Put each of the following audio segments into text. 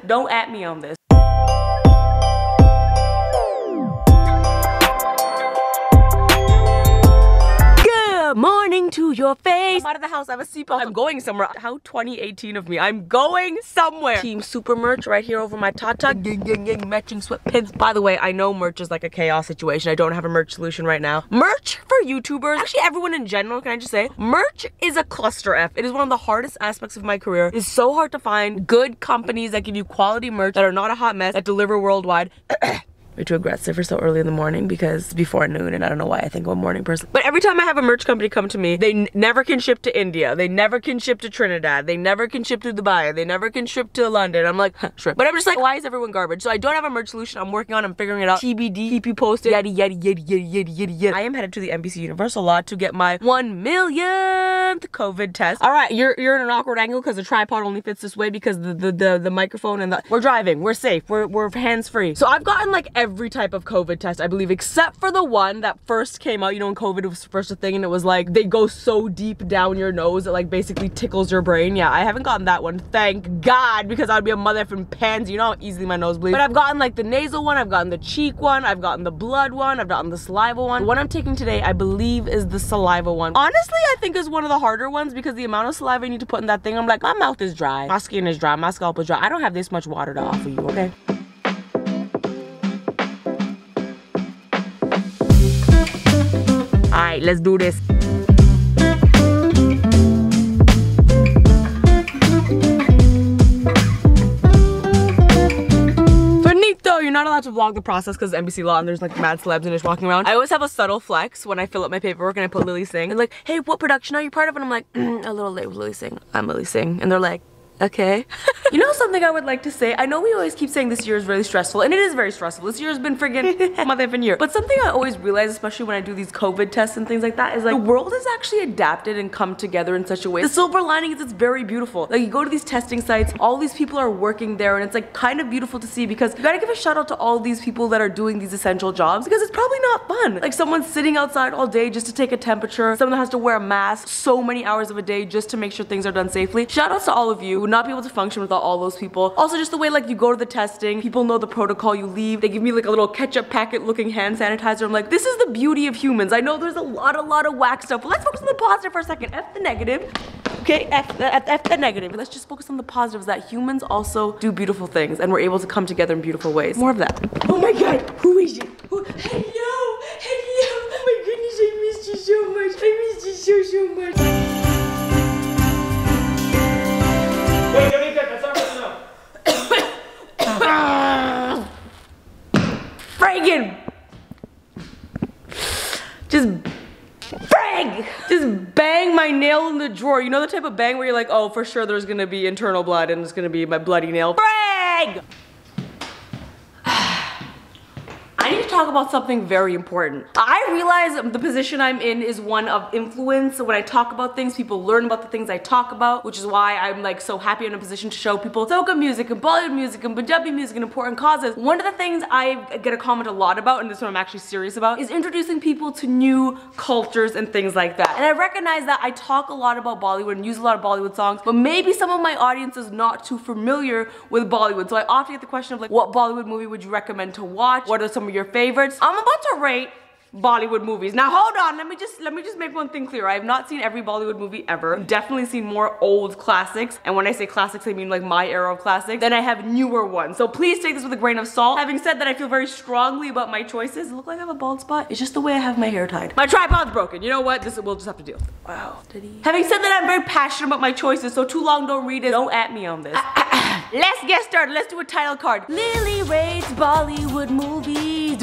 Don't at me on this. Morning to your face. I'm out of the house. I have a seatbelt. I'm going somewhere. How 2018 of me. I'm going somewhere. Team Super merch right here over my Tata. Matching sweatpants. By the way, I know merch is like a chaos situation. I don't have a merch solution right now. Merch for YouTubers, actually everyone in general, can I just say, merch is a cluster F. It is one of the hardest aspects of my career. It is so hard to find good companies that give you quality merch that are not a hot mess, that deliver worldwide. Way too aggressive for so early in the morning because it's before noon and I don't know why I think I'm a morning person. But every time I have a merch company come to me, they never can ship to India. They never can ship to Trinidad. They never can ship to Dubai. They never can ship to London. I'm like, huh, sure. But I'm just like, why is everyone garbage? So I don't have a merch solution. I'm working on it. I'm figuring it out. TBD, keep you posted. Yaddy, yaddy, yaddy, yaddy, yaddy, yaddy, yaddy. I am headed to the NBC Universal lot to get my 1 millionth COVID test. All right, you're in an awkward angle because the tripod only fits this way because the microphone and we're driving. We're safe. We're hands-free. So I've gotten like every type of COVID test, I believe, except for the one that first came out, you know, when COVID was first a thing and it was like, they go so deep down your nose, it like basically tickles your brain. Yeah, I haven't gotten that one, thank God, because I would be a mother effing pansy. You know how easily my nose bleeds. But I've gotten like the nasal one, I've gotten the cheek one, I've gotten the blood one, I've gotten the saliva one. The one I'm taking today, I believe, is the saliva one. Honestly, I think is one of the harder ones because the amount of saliva you need to put in that thing, I'm like, my mouth is dry, my skin is dry, my scalp is dry. I don't have this much water to offer you, okay? Alright, let's do this. Finito! You're not allowed to vlog the process because NBC law and there's like mad celebs and just walking around. I always have a subtle flex when I fill up my paperwork and I put Lilly Singh. And like, hey, what production are you part of? And I'm like, a little late with Lilly Singh. I'm Lilly Singh. And they're like, okay. You know something I would like to say? I know we always keep saying this year is really stressful, and it is very stressful. This year has been friggin' motherfucking year. But something I always realize, especially when I do these COVID tests and things like that, is like the world has actually adapted and come together in such a way. The silver lining is it's very beautiful. Like you go to these testing sites, all these people are working there, and it's like kind of beautiful to see because you gotta give a shout out to all these people that are doing these essential jobs because it's probably not fun. Like someone's sitting outside all day just to take a temperature, someone has to wear a mask so many hours of a day just to make sure things are done safely. Shout outs to all of you who would not be able to function without all those people. Also just the way like you go to the testing, people know the protocol, you leave, they give me like a little ketchup packet looking hand sanitizer. I'm like, this is the beauty of humans. I know there's a lot of whack stuff, but let's focus on the positive for a second. F the negative. Okay, F the negative. Let's just focus on the positives that humans also do beautiful things and we're able to come together in beautiful ways. More of that. Oh my God, who is it? Hello, hello. Oh my goodness, I missed you so much. I missed you so much. Wait, don't eat that. That's not enough. Friggin'! Just bang my nail in the drawer. You know the type of bang where you're like, oh, for sure there's gonna be internal blood and it's gonna be my bloody nail. Frag! I need to talk about something very important. I realize the position I'm in is one of influence. So when I talk about things, people learn about the things I talk about, which is why I'm like so happy in a position to show people soca music and Bollywood music and Punjabi music and important causes. One of the things I get a comment a lot about, and this one I'm actually serious about, is introducing people to new cultures and things like that. And I recognize that I talk a lot about Bollywood and use a lot of Bollywood songs, but maybe some of my audience is not too familiar with Bollywood. So I often get the question of like, what Bollywood movie would you recommend to watch? What are some of your favorites? I'm about to rate Bollywood movies. Now hold on, let me just make one thing clear. I have not seen every Bollywood movie ever. I've definitely seen more old classics, and when I say classics, I mean like my era of classics. Then I have newer ones. So please take this with a grain of salt. Having said that, I feel very strongly about my choices. It look like I have a bald spot. It's just the way I have my hair tied. My tripod's broken. You know what? We'll just have to deal with it. Wow. Having said that, I'm very passionate about my choices, so too long don't read it. Don't at me on this. Let's get started. Let's do a title card. Lilly rates Bollywood movies.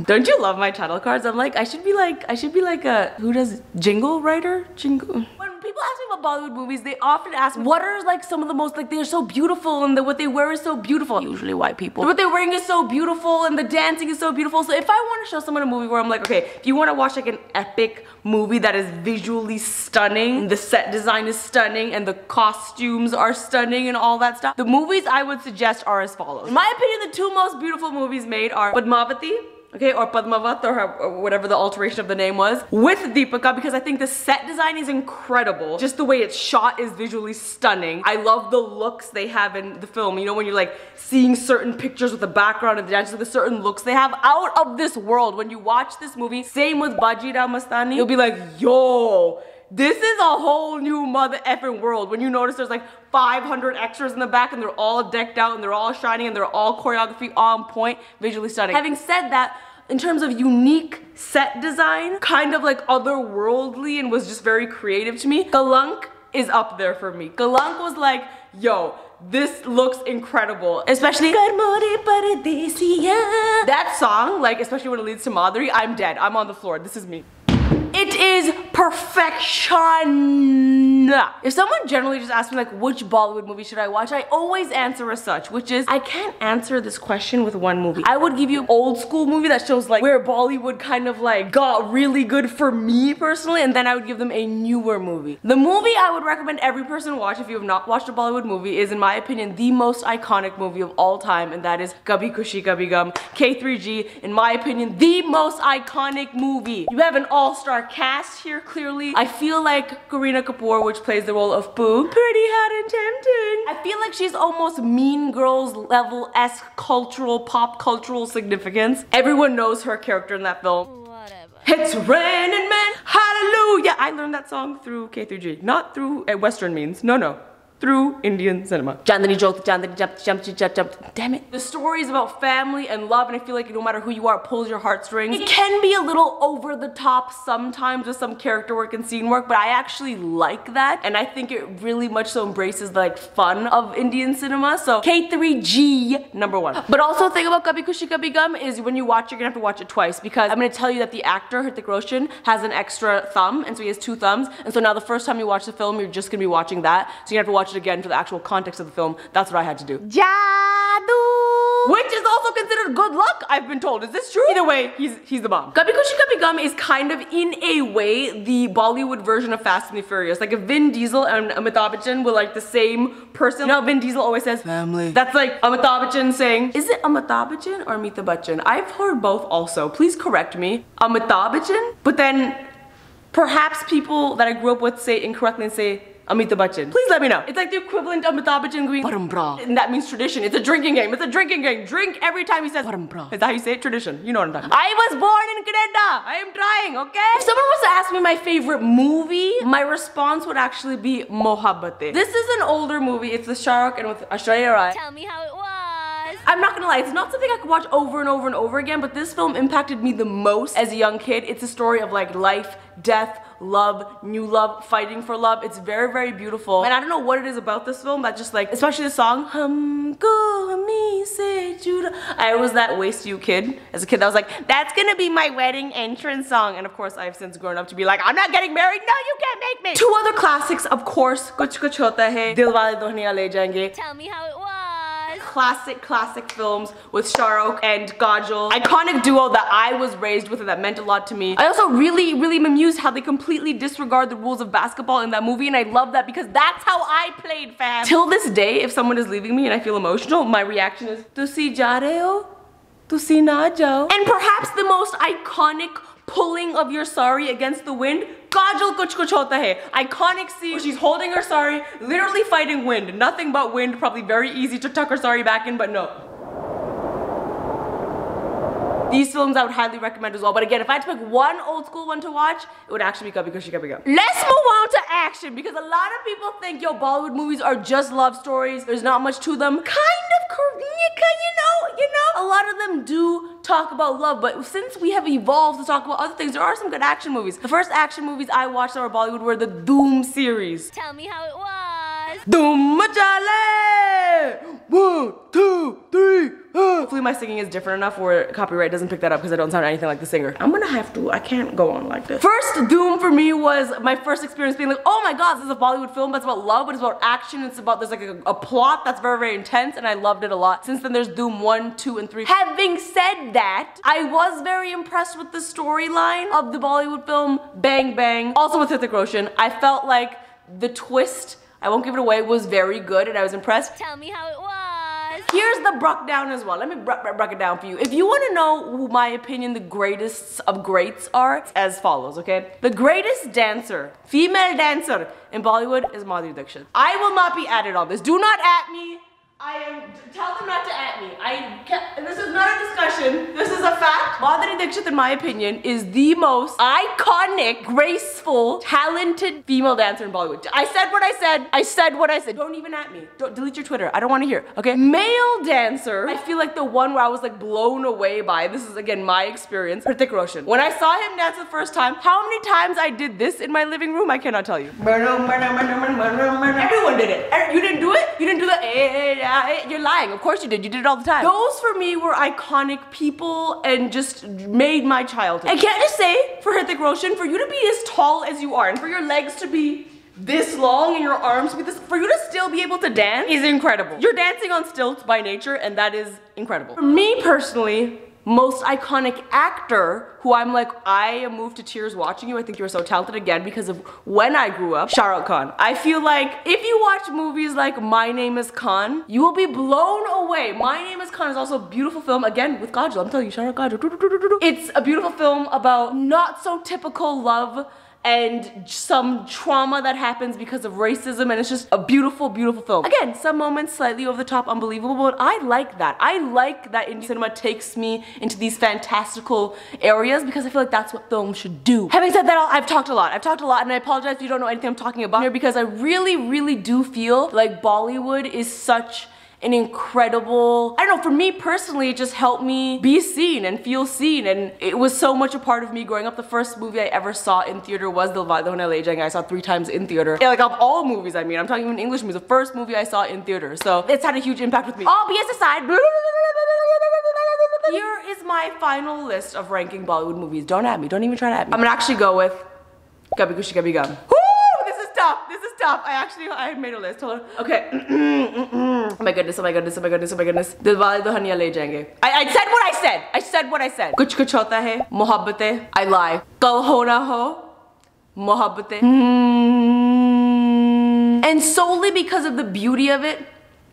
Don't you love my title cards? I'm like, I should be like a, who does jingle writer? Jingle. When people ask me about Bollywood movies, they often ask me, what are like some of the most, like they're so beautiful and what they wear is so beautiful. Usually white people. What they're wearing is so beautiful and the dancing is so beautiful. So if I want to show someone a movie where I'm like, okay, if you want to watch like an epic movie that is visually stunning, the set design is stunning, and the costumes are stunning and all that stuff, the movies I would suggest are as follows. In my opinion, the two most beautiful movies made are Padmavati okay, or Padmavat, or whatever the alteration of the name was, with Deepika, because I think the set design is incredible. Just the way it's shot is visually stunning. I love the looks they have in the film. You know, when you're like seeing certain pictures with the background of the dancers, the certain looks they have, out of this world. When you watch this movie, same with Bajirao Mastani, you'll be like, yo, this is a whole new mother effing world. When you notice there's like 500 extras in the back and they're all decked out and they're all shining and they're all choreography on point, visually stunning. Having said that, in terms of unique set design, kind of like otherworldly and was just very creative to me, Kalank is up there for me. Kalank was like, yo, this looks incredible. Especially that song, like especially when it leads to Madhuri, I'm dead. I'm on the floor. This is me. It is perfection. If someone generally just asks me like which Bollywood movie should I watch, I always answer as such, which is I can't answer this question with one movie. I would give you an old school movie that shows like where Bollywood kind of like got really good for me personally, and then I would give them a newer movie. The movie I would recommend every person watch if you have not watched a Bollywood movie is, in my opinion, the most iconic movie of all time, and that is KABHI KHUSHI KABHie, K3G, in my opinion, the most iconic movie. You have an all-star cast here, clearly. I feel like Kareena Kapoor, which plays the role of Pooh, pretty hot and tempting. I feel like she's almost Mean Girls level-esque pop cultural significance. Everyone knows her character in that film. Whatever. It's raining men, hallelujah. I learned that song through K3G, not through Western means, no. Through Indian cinema. Jandani joked, Jandani jumped. Damn it. The story is about family and love, and I feel like no matter who you are, it pulls your heartstrings. It can be a little over the top sometimes with some character work and scene work, but I actually like that, and I think it really much so embraces the like fun of Indian cinema. So K3G #1. But also the thing about KABHI KHUSHI KABHie is when you watch, you're gonna have to watch it twice, because I'm gonna tell you that the actor Hrithik Roshan has an extra thumb, and so he has 2 thumbs, and so now the first time you watch the film, you're just gonna be watching that, so you have to watch it again for the actual context of the film. That's what I had to do. Jadoo! Which is also considered good luck, I've been told. Is this true? Either way, he's the bomb. KABHI KHUSHI KABHie is kind of, in a way, the Bollywood version of Fast and the Furious. Like if Vin Diesel and Amitabh Bachchan were like the same person. You know, Vin Diesel always says, family. That's like Amitabh Bachchan saying, is it Amitabh Bachchan or Amitabh Bachchan? I've heard both also. Please correct me. Amitabh Bachchan? But then, perhaps people that I grew up with say incorrectly and say, Amitabh Bachchan. Please let me know. It's like the equivalent of Amitabh Bachchan going Parambra. And that means tradition. It's a drinking game. It's a drinking game. Drink every time he says Parambra. Is that how you say it? Tradition. You know what I'm talking about. I was born in Canada. I am trying, okay? If someone was to ask me my favorite movie, my response would actually be Mohabbatein. This is an older movie. It's with Shah Rukh and with Aishwarya Rai. Tell me how it was. I'm not gonna lie, it's not something I could watch over and over and over again, but this film impacted me the most as a young kid. It's a story of like life, death, love, new love, fighting for love. It's very, very beautiful. And I don't know what it is about this film that just like, especially the song, Humko Humi Se Juda. I was that Waste You kid. As a kid, I was like, that's gonna be my wedding entrance song. And of course, I've since grown up to be like, I'm not getting married. No, you can't make me. 2 other classics, of course, Kuch Kuch Hota Hai, Dilwale Dulhaniya Le Jayenge. Tell me how it was. Classic films with Shah Rukh and Kajol. Iconic duo that I was raised with and that meant a lot to me. I also really am amused how they completely disregard the rules of basketball in that movie, and I love that because that's how I played, fam. Till this day, if someone is leaving me and I feel emotional, my reaction is, Tusi ja rahe ho? Tusi na jao. And perhaps the most iconic pulling of your sari against the wind, Kajol Kuch Kuch Hota Hai. Iconic scene where she's holding her sari, literally fighting wind. Nothing but wind, probably very easy to tuck her sari back in, but no. These films I would highly recommend as well. But again, if I had to pick one old school one to watch, it would actually be KABHI KHUSHI KABHie. Let's move on to action, because a lot of people think, yo, Bollywood movies are just love stories. There's not much to them. Kind of, you know. A lot of them do talk about love, but since we have evolved to talk about other things, there are some good action movies. The first action movies I watched that were Bollywood were the Doom series. Tell me how it was. Doom Machale! 1, 2, 3. Hopefully my singing is different enough where copyright doesn't pick that up because I don't sound anything like the singer. I'm gonna have to, I can't go on like this. First Doom for me was my first experience being like, oh my god, this is a Bollywood film that's about love, but it's about action. It's about, there's like a plot that's very intense, and I loved it a lot. Since then there's Doom 1, 2, and 3. Having said that, I was very impressed with the storyline of the Bollywood film Bang Bang. Also with Hrithik Roshan. I felt like the twist, I won't give it away, was very good and I was impressed. Tell me how it was. Here's the bruck down as well. Let me break it down for you. If you want to know who my opinion the greatest of greats are, it's as follows, okay? The greatest dancer, female dancer in Bollywood is Madhuri Dixit. I will not be added on this. Do not at me. Tell them not to at me. This is not a discussion. This is a fact. Madhuri Dixit, in my opinion, is the most iconic, graceful, talented female dancer in Bollywood. I said what I said. I said what I said. Don't even at me. Don't delete your Twitter. I don't want to hear. Okay. Male dancer. I feel like the one where I was like blown away by. This is again my experience. Hrithik Roshan. When I saw him dance the first time, how many times I did this in my living room, I cannot tell you. Everyone did it. You didn't do it. You didn't do the. You're lying. Of course you did. You did it all the time. Those for me were iconic people and just made my childhood. And can't I just say, for Hrithik Roshan, for you to be as tall as you are and for your legs to be this long and your arms to be this, for you to still be able to dance is incredible. You're dancing on stilts by nature and that is incredible. For me personally, most iconic actor who I'm like, I am moved to tears watching you. I think you are so talented again because of when I grew up. Shah Rukh Khan. I feel like if you watch movies like My Name is Khan, you will be blown away. My Name is Khan is also a beautiful film, again with Kajol. I'm telling you, Shah Rukh Khan. It's a beautiful film about not so typical love and some trauma that happens because of racism, and it's just a beautiful, beautiful film. Again, some moments slightly over the top, unbelievable, but I like that. I like that Indian cinema takes me into these fantastical areas because I feel like that's what film should do. Having said that, I've talked a lot, and I apologize if you don't know anything I'm talking about here because I really, really do feel like Bollywood is such an incredible, I don't know, for me personally, it just helped me be seen and feel seen, and it was so much a part of me growing up. The first movie I ever saw in theater was Dilwale Dulhania Le Jayenge. I saw 3 times in theater. Yeah, like of all movies, I mean, I'm talking even English movies, the first movie I saw in theater, so it's had a huge impact with me. All BS aside, here is my final list of ranking Bollywood movies. Don't at me, don't even try to at me. I'm gonna actually go with Kabhi Khushi Kabhie. This is tough. I made a list. Hold on. Okay. Oh my goodness, oh my goodness, oh my goodness, oh my goodness. Dilwale Dulhania Le Jayenge. I said what I said. I said what I said. Kuch Kuch Hota Hai, Mohabbatein. I lie. Kal Ho Na Ho, Mohabbatein. And solely because of the beauty of it,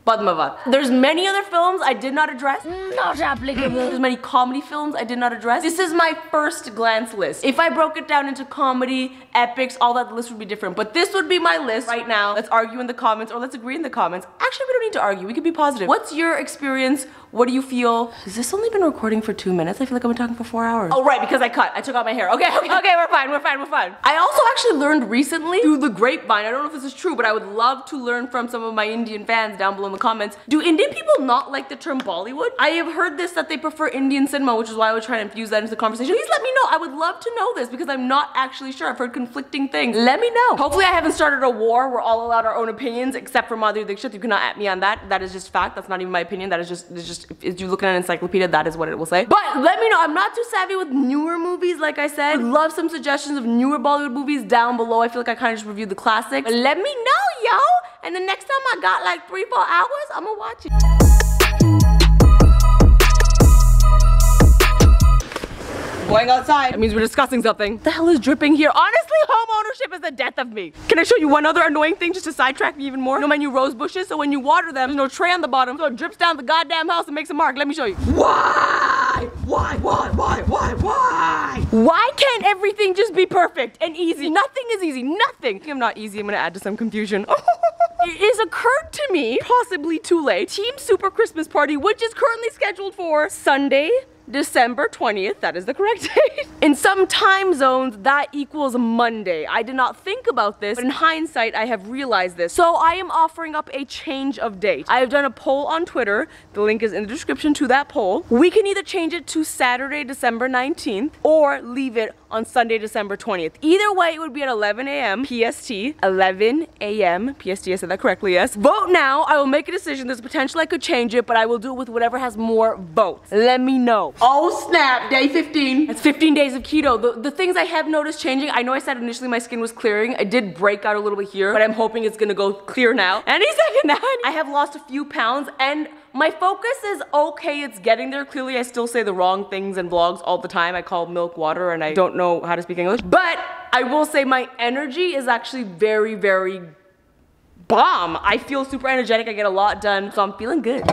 Padmavat. There's many other films I did not address. Not applicable. There's many comedy films I did not address. This is my first glance list. If I broke it down into comedy, epics, all that, the list would be different. But this would be my list right now. Let's argue in the comments or let's agree in the comments. Actually, we don't need to argue. We can be positive. What's your experience? What do you feel? Has this only been recording for 2 minutes? I feel like I've been talking for 4 hours. Oh, right, because I cut. I took out my hair. Okay, we're fine. I also actually learned recently through the grapevine, I don't know if this is true, but I would love to learn from some of my Indian fans down below in the comments. Do Indian people not like the term Bollywood? I have heard this, that they prefer Indian cinema, which is why I would try to infuse that into the conversation. Please let me know. I would love to know this because I'm not actually sure. I've heard conflicting things. Let me know. Hopefully I haven't started a war. We're all allowed our own opinions except for Madhuri Dixit. You cannot at me on that. That is just fact. That's not even my opinion. That is just if you're looking at an encyclopedia, that is what it will say. But let me know. I'm not too savvy with newer movies, like I said. Would love some suggestions of newer Bollywood movies down below. I feel like I kind of just reviewed the classics. But let me know, yo. And the next time I got like 3-4 hours, I'm gonna watch it. Going outside. That means we're discussing something. What the hell is dripping here? Honestly, home ownership is the death of me. Can I show you one other annoying thing just to sidetrack me even more? You know my new rose bushes? So when you water them, there's no tray on the bottom, so it drips down the goddamn house and makes a mark. Let me show you. Why? Why? Why can't everything just be perfect and easy? Nothing is easy. Nothing. I'm not easy. I'm gonna add to some confusion. It has occurred to me, possibly too late, Team Super Christmas Party, which is currently scheduled for Sunday, December 20th, that is the correct date. In some time zones, that equals Monday. I did not think about this, but in hindsight, I have realized this. So I am offering up a change of date. I have done a poll on Twitter. The link is in the description to that poll. We can either change it to Saturday, December 19th, or leave it on Sunday, December 20th. Either way, it would be at 11 a.m. PST. 11 a.m. PST, I said that correctly, yes. Vote now. I will make a decision. There's potential I could change it, but I will do it with whatever has more votes. Let me know. Oh snap, day 15. That's 15 days of keto. The things I have noticed changing, I know I said initially my skin was clearing. I did break out a little bit here, but I'm hoping it's gonna go clear now. Any second now. I have lost a few pounds and my focus is okay, it's getting there. Clearly I still say the wrong things in vlogs all the time. I call milk water and I don't know how to speak English. But I will say my energy is actually very, very bomb. I feel super energetic, I get a lot done, so I'm feeling good.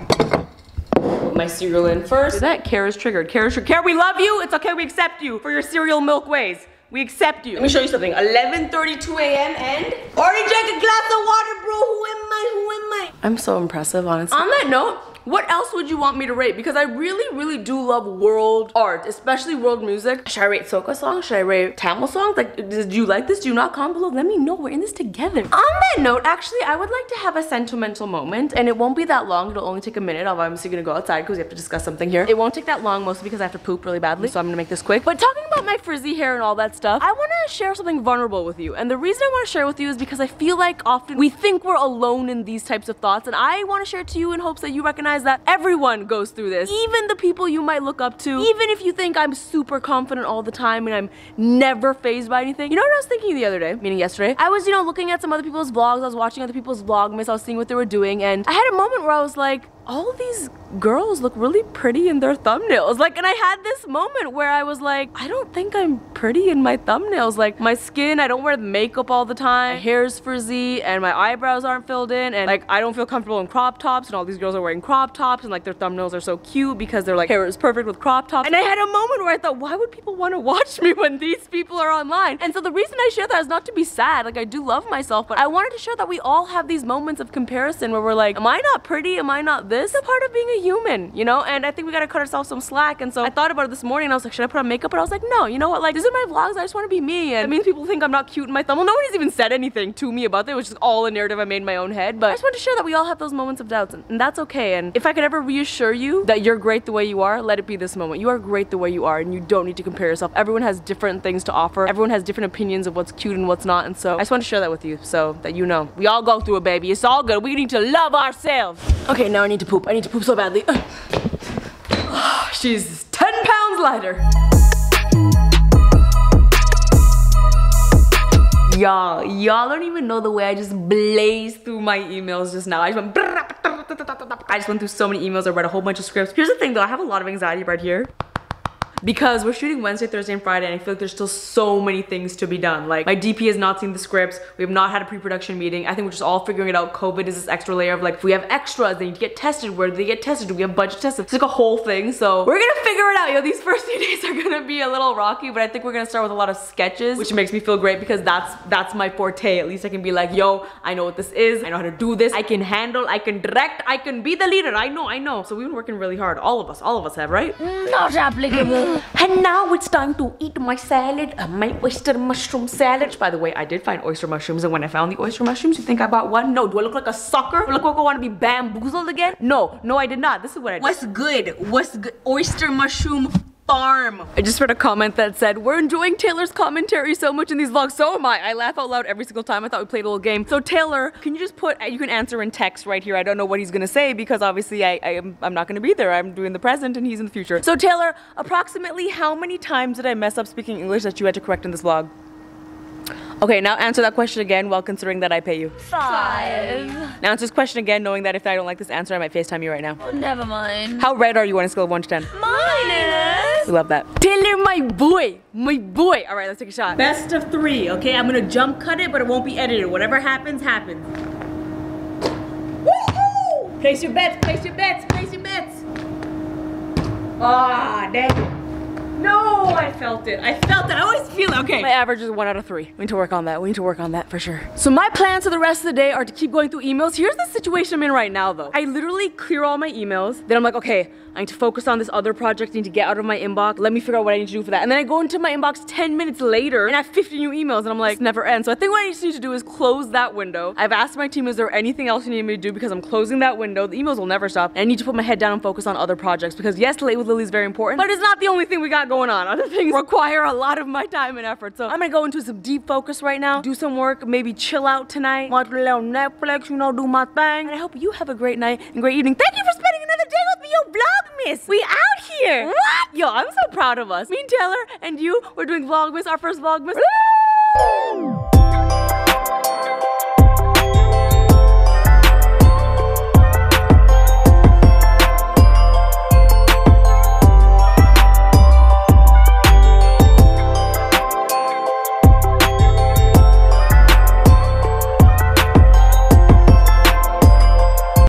put my cereal in first. Is that Kara's triggered? Kara, we love you. It's okay, we accept you for your cereal milk ways. We accept you. Let me show you something. 11:32 a.m. and already drank a glass of water, bro. Who am I? I'm so impressive, honestly. On that note, what else would you want me to rate? Because I really do love world art, especially world music. Should I rate soca songs? Should I rate Tamil songs? Like, did you like this? Do you not? Comment below. Let me know. We're in this together. On that note, actually, I would like to have a sentimental moment, and it won't be that long. It'll only take a minute. I'm obviously gonna go outside because we have to discuss something here. It won't take that long, mostly because I have to poop really badly, so I'm gonna make this quick. But talking about my frizzy hair and all that stuff, I want to share something vulnerable with you. And the reason I want to share with you is because I feel like often we think we're alone in these types of thoughts, and I want to share it to you in hopes that you recognize that everyone goes through this. Even the people you might look up to, even if you think I'm super confident all the time and I'm never fazed by anything. You know what I was thinking the other day, meaning yesterday? I was, looking at some other people's vlogs, I was watching other people's Vlogmas, I was seeing what they were doing, and I had a moment where I was like, all of these girls look really pretty in their thumbnails. Like, and I had this moment where I was like, I don't think I'm pretty in my thumbnails. Like, my skin, I don't wear makeup all the time, my hair's frizzy, and my eyebrows aren't filled in, and like, I don't feel comfortable in crop tops, and all these girls are wearing crop tops, and like, their thumbnails are so cute because their like hair is perfect with crop tops. And I had a moment where I thought, why would people want to watch me when these people are online? And so the reason I share that is not to be sad. Like, I do love myself, but I wanted to show that we all have these moments of comparison where we're like, am I not pretty? Am I not this? It's a part of being a human, and I think we gotta cut ourselves some slack. And so I thought about it this morning and I was like, should I put on makeup? But I was like, no, you know what, like, these are my vlogs, I just want to be me, and it means people think I'm not cute in my thumbnail. Nobody's even said anything to me about it. It was just all a narrative I made in my own head, but I just want to share that we all have those moments of doubts, and that's okay. And if I could ever reassure you that you're great the way you are, let it be this moment. You are great the way you are, and you don't need to compare yourself. Everyone has different things to offer. Everyone has different opinions of what's cute and what's not, and so I just want to share that with you so that you know. We all go through it, baby. It's all good. We need to love ourselves. Okay, now I need to poop. I need to poop so badly. She's 10 pounds lighter. Y'all don't even know the way I just blazed through my emails just now. I just went through so many emails. I read a whole bunch of scripts. Here's the thing though, I have a lot of anxiety right here, because we're shooting Wednesday, Thursday, and Friday, and I feel like there's still so many things to be done. Like, my DP has not seen the scripts. We have not had a pre-production meeting. I think we're just all figuring it out. COVID is this extra layer of like, if we have extras, they need to get tested. Where do they get tested? Do we have budget tested? It's like a whole thing. So we're gonna figure it out. These first few days are gonna be a little rocky, but I think we're gonna start with a lot of sketches, which makes me feel great because that's my forte. At least I can be like, yo, I know what this is. I know how to do this. I can handle, I can direct, I can be the leader. I know. So we've been working really hard. All of us have, right? Not applicable. And now it's time to eat my salad, my oyster mushroom salad. Which, by the way, I did find oyster mushrooms, and when I found the oyster mushrooms, you think I bought one? No. Do I look like a sucker? Do I look like I want to be bamboozled again? No, I did not. This is what I did. What's good? Oyster mushroom farm. I just read a comment that said, we're enjoying Taylor's commentary so much in these vlogs. So am I. I laugh out loud every single time. I thought we played a little game. So Taylor, can you just put, you can answer in text right here. I don't know what he's gonna say because obviously I'm not gonna be there. I'm doing the present and he's in the future. So Taylor, approximately how many times did I mess up speaking English that you had to correct in this vlog? Okay, now answer that question again while considering that I pay you. 5. Now answer this question again, knowing that if I don't like this answer, I might FaceTime you right now. Oh, never mind. How red are you on a scale of 1 to 10? Minus. We love that. Taylor, my boy. All right, let's take a shot. Best of 3, okay? I'm gonna jump cut it, but it won't be edited. Whatever happens, happens. Woohoo! Place your bets. Ah, dang it. No, I felt it. I always feel it. Okay. My average is 1 out of 3. We need to work on that. For sure. So my plans for the rest of the day are to keep going through emails. Here's the situation I'm in right now though. I literally clear all my emails. Then I'm like, okay, I need to focus on this other project. I need to get out of my inbox. Let me figure out what I need to do for that. And then I go into my inbox 10 minutes later and I have 50 new emails and I'm like, this never ends. So I think what I just need to do is close that window. I've asked my team, is there anything else you need me to do? Because I'm closing that window. The emails will never stop. And I need to put my head down and focus on other projects because yes, Late with Lily is very important, but it's not the only thing we got going on. Other things require a lot of my time and effort. So I'm gonna go into some deep focus right now, do some work, maybe chill out tonight, watch a little Netflix, do my thing. And I hope you have a great night and great evening. Thank you for spending another day with me, yo, Vlogmas. We out here. What? Yo, I'm so proud of us. Me and Taylor and you, we're doing Vlogmas, our first Vlogmas.